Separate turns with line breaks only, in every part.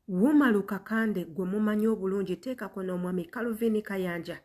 Wumaluka kande gwe mumanyi obulungi teekako n'omwami Calvin Kayanja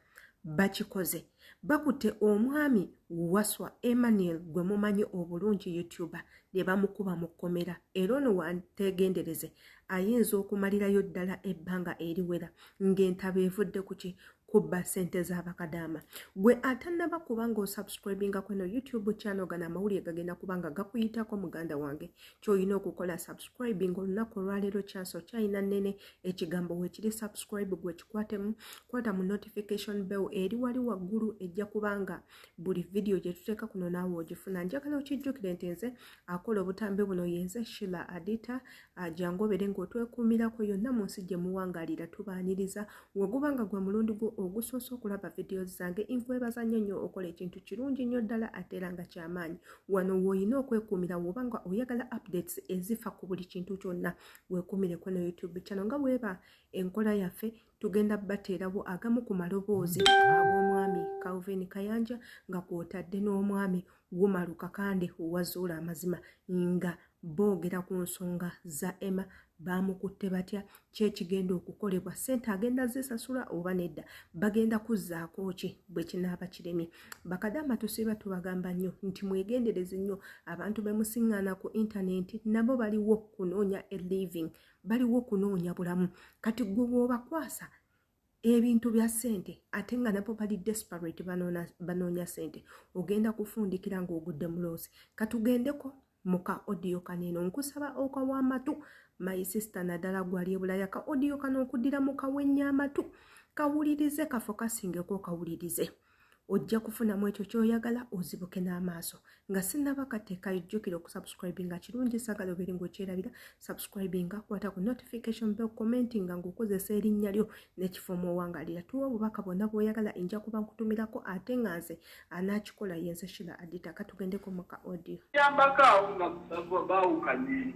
bakikoze. Bakutte omwami Wasswa Ema gwe mumanyi obulungi YouTuber ne bamukuba mu Komela. Era ono wantegendereze ayinza okumalirayo ddala ebbanga eriwera ng'entaba evudde ku ki kubba ssente z'abakadaama. Gwe atannaba kubanga osubscribinga kweno YouTube channel gana amawulire gagenda kubanga gakuyitako muganda wange. Ky'olina okukola subscribing olunaku olwaleero chance kyayina nnene ekigambo weekiri subscribe gwe kikwatemu kwata mu notification bell eri wali waggulu ejja kubanga buli video gye tuteeka kuno naawe ogifuna. Njagala okijjukire nti nze akola obutambe buno yenze Shila Adita jangobere ng'otwekuumirako yonna mu nsi gye muwangaalira tubaaniriza wegubanga gwe mulundi gwo ogusoose okulaba videos zange nkwebaza nnyo okola ekintu kirungi nnyo ddala ate era nga ky'amaanyi. Wano w'olina okwekuumira wobanga oyagala updates ezifa ku buli kintu kyonna weekuumire kweno YouTube channel nga bweba enkola yaffe tugenda bateerawo agamu ku maloboozi ag'omwami Calvin Kayanja nga kw'otadde n'omwami Wumaluka kandi owazuula amazima nga boogera ku nsonga za Ema bamukutte batya kyekigenda okukolebwa ssente agenda zisasula oba nedda bagenda kuzzaako ki bwe kinaaba kiremye. Bakadaama tusiiba tubagamba nnyo nti mwegendereze nnyo abantu be musiŋŋaana ku intaneti nabo baliwo kunoonya a living baliwo kunoonya bulamu kati gwe bw'obakwasa ebintu bya ssente ate nga nabo bali desperate banoonya ssente ogenda kufundikira ng'ogudde mu loosi. Katugendeko muka audio kaneno nkusaba okawamatu my sister naddala gwali ebulaya ka audio kano okuddira mu kawenya amatu kawulirize kafo kasingeko kawulirize ojja kufunamu ekyo ky'oyagala ozibuke n'amaaso nga sinnaba kateeka jjukira okusubscribinga kirungi sagala obeere ng'okyerabira subscribinga kwata ku notification bell commentinga ng'okozesa erinnya lyo n'ekifo mw'owangaalira tuwa obubaka bwonna bw'oyagala nja kuba nkutumirako ate nga nze anaakikola yenze Shila Adita katugendeko mu ka audio
yambako awo nga baawukanye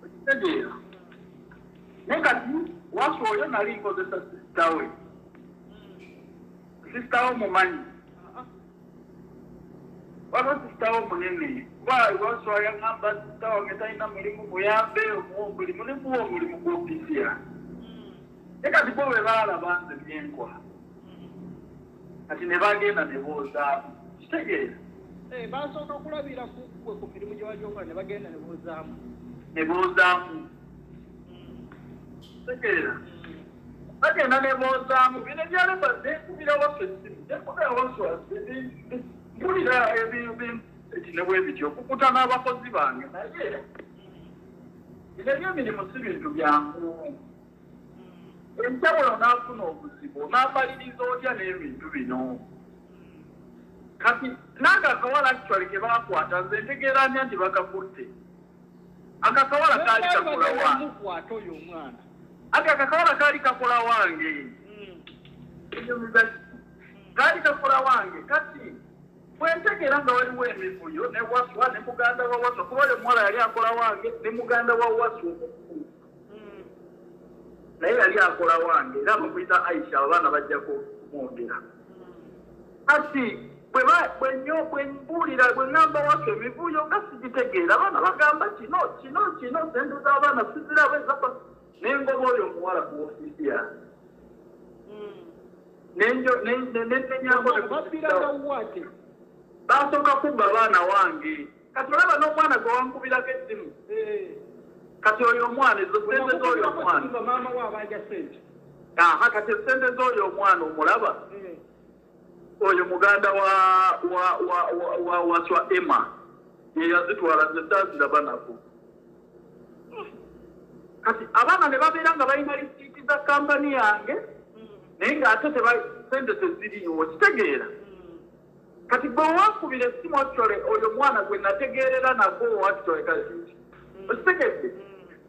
okitegeera naye kati Wasswa oyo nali nkozesa sisitawe sisitawo mumanyi waliwo sisitawo munene kuba Wasswa yaŋŋamba sisitawo wange talina mulimu muyambe omulimu ne kuwa omulimu gw'ofiisiya naye kati bo bwe baalaba nze byenkola kati ne bagenda ne boozaamu kitegeera
basooka okulabira kugwe ku mirimu gye wajookola ne bagenda ne
boozaamu kitegeera bagenda ne boozaamu bino byalaba nekubira Wasswa essimu nekubira Wasswa mpulira ekine bwe bityo okukuta n'abakozi bange naye bino ebyemirimu si bintu byangu enjawulo n'afuna obuzibu n'amaliriza otya n'ebintu bino kati nange akawala actually ke baakwata nze ntegeeranya nti bakakutte akakawala kaali kakola wange ate akakawala kaali kakola wange kaali kakola wange kati bwentegeera nga waliwo emivuyo ne Wasswa ne muganda wa Wasswa kuba oyo omuwala yali akola wange ne muganda wa Wasswa omukulu naye yali akola wange era bamuyita Aisha abaana bajja kumwogera kati bwe mbuulira bwe ŋŋamba Wasswa emivuyo nga sigitegeera abaana bagamba kino sente z'abaana siziraba ezapa nengoba oyo omuwala ku ofiisi yange basooka kubba abaana wange kati olaba n'omwana gwe wankubirako essimu kati oyo omwana ezo sente z'oyo omwana kati esente z'oyo omwana omulaba oyo muganda wa Wasswa Ema ye yazitwala zetaaziraba nako kati abaana ne babeera nga balina lisiiti za kampani yange naye ng'ate sente teziriiwo kitegeera kati gwe wankubira essimu actually oyo mwana gwe nategeerera nagwo actually kati okitegedde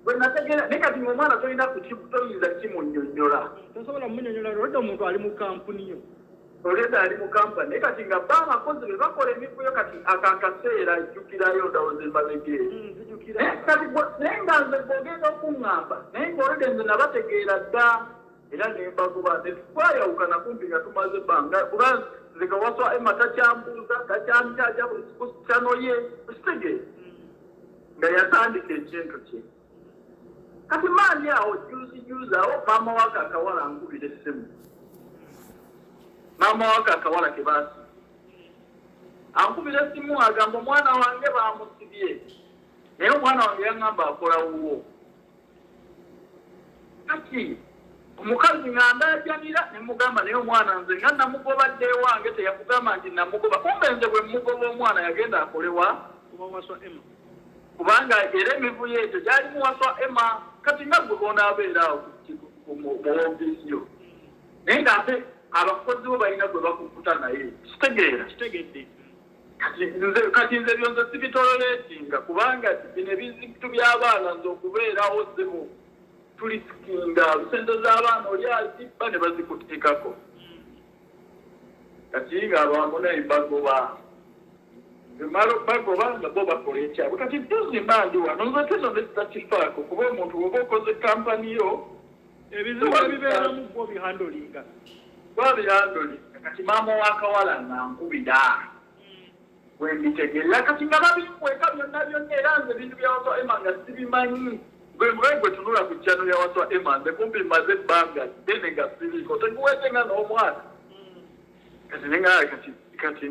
gwe nategeera naye kati omwana toyinza kimunnyonnyola
tosobola munnyonnyola olwedde omuntu ali mu kampuni yo
olwedde ali mu kampani naye kati nga ba abakozi be bakola emivuyo kati akaseera jjukirayo ndowooza emabege naye nga nze gwogenda okuŋŋamba naye ng'olwedde nze nabategeera dda era ne mbagoba ne twayawukana kumpi nga tumaze ebbanga kuba nze nga Wasswa Ema takyambuuza takyamjaja buli kyano ye okitegeera nga yatandika ekintu kye kati maani awo juzi awo maama wake akawala ankubira essimu maama wake akawala ke baasi ankubira essimu agamba omwana wange bamusibye naye omwana wange yaŋŋamba akola wuwo kati omukazi nga ndaajanira ne mugamba naye omwana nze nga namugobadde ewange teyakugamba nti namugoba kumbe nze bwe mugoba omwana yagenda akolewa
Wasswa Ema
kubanga era emivuyo ekyo gyalimu Wasswa Ema kati nga gwe bonaabeera awo mu ofiisi yo naye ng'ate abakozi bo balina gwe bakukuta naye
kitegedde
kati nze byonze sibitolereetinga kubanga bino ebintu by'abaana nze okubeerawo ssebo tulisikinga sente z'abaana oli azibba ne bazikuteekako kati ng'abantu naye bagoba bagoba nga bo bakola ekyabwe kati tuzimba ndi wano nze tezo nezitakifaako kuba omuntu woba okoze kampani yo
ebizibu ebibeeramu gwo bihandolinga
babihandolinga kati maama wakawala nankubira bwe mbitegeera kati nga babinkweka byonna era nze ebintu bya Wasswa Ema nga sibimanyi gwe tunula ku channel ya Wasswa Ema nze kumpi maze ebbanga ddene nga siriko teguweze nga n'omwana kati kati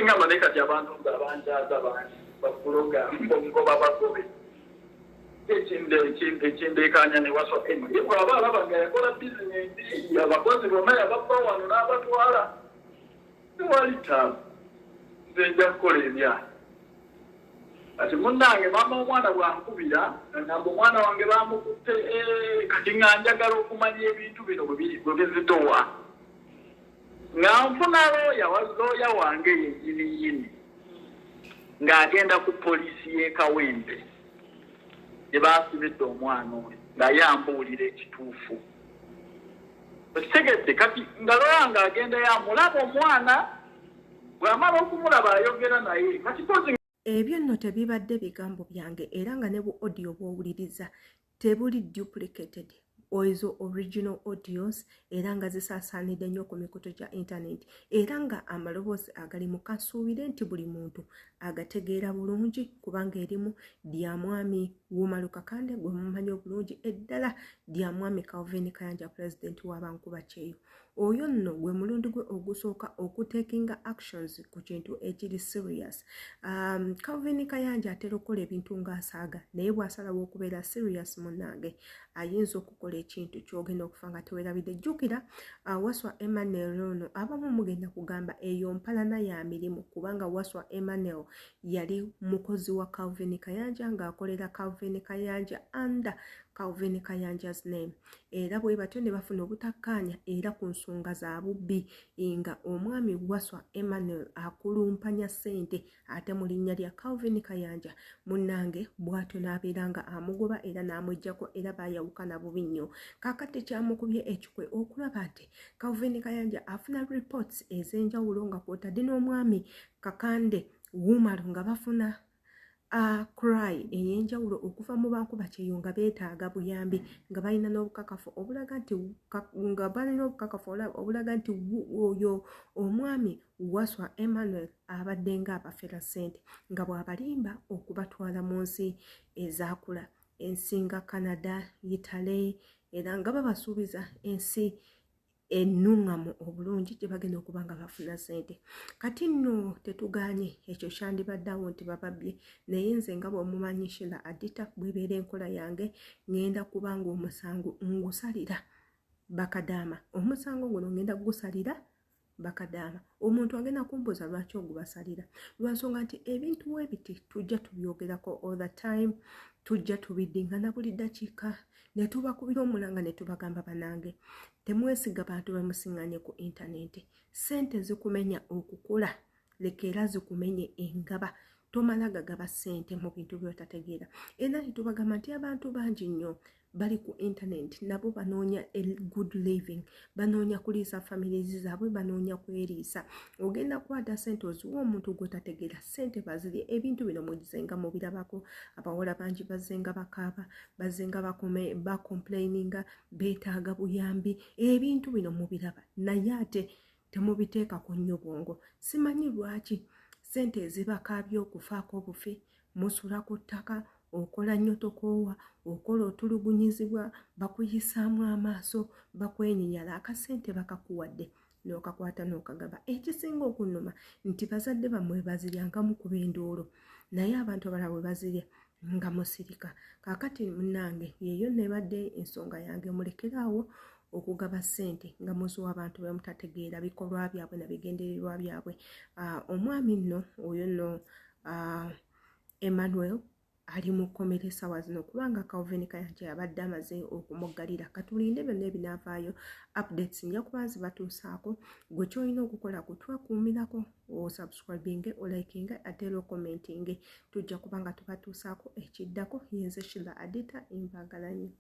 ngamba naye kati abantu nga banjaza bangi bakuloga ngoba bagobe ekindeekanya ne Wasswa Ema ye bw'aba alaba nga yakola bizinensi abakozi bonna yababba wano n'abatwala tewali taabu nze nja kukola ebyange kati munnange maama omwana bwankubira nagamba omwana wange bamukutte kati nga njagala okumanya ebintu bino bwe bizitowa nga nfuna looya wange yennyini ng'agenda ku poliisi y'e Kawempe gye baasibidde omwana oyo nga yambuulira ekituufu ekitegedde kati nga looya ng'agenda yamulaba omwana bw'amala okumulaba ayogera naye kati
ebyo nno tebibadde bigambo byange era nga ne bu audio bw'owuliriza tebuli duplicated ezo original audios era nga zisaasaanidde nnyo ku mikutu gya internet era nga amaloboozi agalimu kasuubire nti buli muntu agategeera bulungi kubanga erimu lya mwami Wuuma Lukakande gwe mumanyi obulungi eddala lya mwami Calvin Kayanja pulezidenti w'abankuba Kyeyo oyo nno gwe mulundi gwe ogusooka okutekinga actions ku kintu ekiri serious. Calvin Kayanja atera okukola ebintu ng'asaaga naye bw'asalawo okubeera serious munnange ayinza okukola ekintu ky'ogenda okufa nga teweerabidde. Jjukira Wasswa Ema ono abamu mugenda kugamba eyo mpalana ya mirimu kubanga Wasswa Ema yali mukozi wa Calvin Kayanja ng'akolera Calvin Kayanja under Calvin Kayanja's name era bwe batyo ne bafuna obutakkaanya era ku nsonga za bubbi nga omwami Wasswa Ema akulumpanya ssente ate mu linnya lya Calvin Kayanja munnange bw'atyo n'abeera nga amugoba era n'amweggyako era baayawukana bubi nnyo. Kaakati kyamukubye ekikwe okulaba nti Calvin Kayanja afuna reports ez'enjawulo nga kw'otadde n'omwami Kakande Wuuma nga bafuna cry ey'enjawulo okuva mu bankuba Kyeyo nga beetaaga buyambi nga balina n'obukakafu obulaga nti oyo omwami Wasswa Emmanuel abadde ng'abafera ssente nga bw'abalimba okubatwala mu nsi ezaakula ensi nga Canada, Italy era nga babasuubiza ensi ennuŋŋamu obulungi gye bagenda okuba nga bafuna ssente. Kati nno tetuganye ekyo kyandibaddeawo nti bababbye naye nze nga bw'omumanyi Sheila Adita bw'ebeera enkola yange ngenda kubanga omusango ngusalira bakadaama omusango guno ngenda gusalira bakadaama omuntu agenda kumbuuza lwaki ogubasalira lwansonga nti ebintu webiti tujja tubyogerako all the time tujja tubiddingana buli ddakiika ne tubakubira omulanga ne tubagamba banange temwesiga bantu bamusiŋŋanye ku intaneti ssente zikumenya okukola leka era zikumenye engaba tomala gagaba ssente mu bintu by'otategeera era ne tubagamba nti abantu bangi nnyo bali ku internet nabo banoonya good living banoonya kuliisa families zaabwe banoonya kweriisa ogenda kwata ssente oziwa omuntu gw'otategeera ssente bazirye ebintu bino mugizenga mubirabako abawala bangi bazenga bakaaba bazenga bacomplaininga beetaaga buyambi ebintu bino mubiraba naye ate temubiteeka ku nnyo bwongo simanyi lwaki ssente ezibakaabye okufaako obufi musula ku ttaka okola nnyo tokoowa, okola otulugunyizibwa, bakuyisaamu amaaso, bakwenyinyala akasente bakakuwadde n'okakwata n'okagaba. Ekisinga okunnuma nti bazadde bammwe baziryangamu kuba enduulu, naye abantu abalala bwe bazirya nga musirika. Kaakati munnange yeeyo nebadde ensonga yange, mulekeraawo okugaba ssente nga muziwa abantu be mutategeera bikolwa byabwe na bigendererwa byabwe. Omwami nno oyo nno Emmanuel ali mu kkomera essaawa zino kubanga Calvin Kayanja yabadde amaze okumuggalira. Katulinde byonna ebinaavaayo updates nja kuba nzibatuusaako. Gwe kyolina okukola kutwekuumirako, osubscribinge, olikinge ate era okomentinge. Tujja kuba nga tubatuusaako ekiddako. Yenze Shila Adita, embaagala nnyo.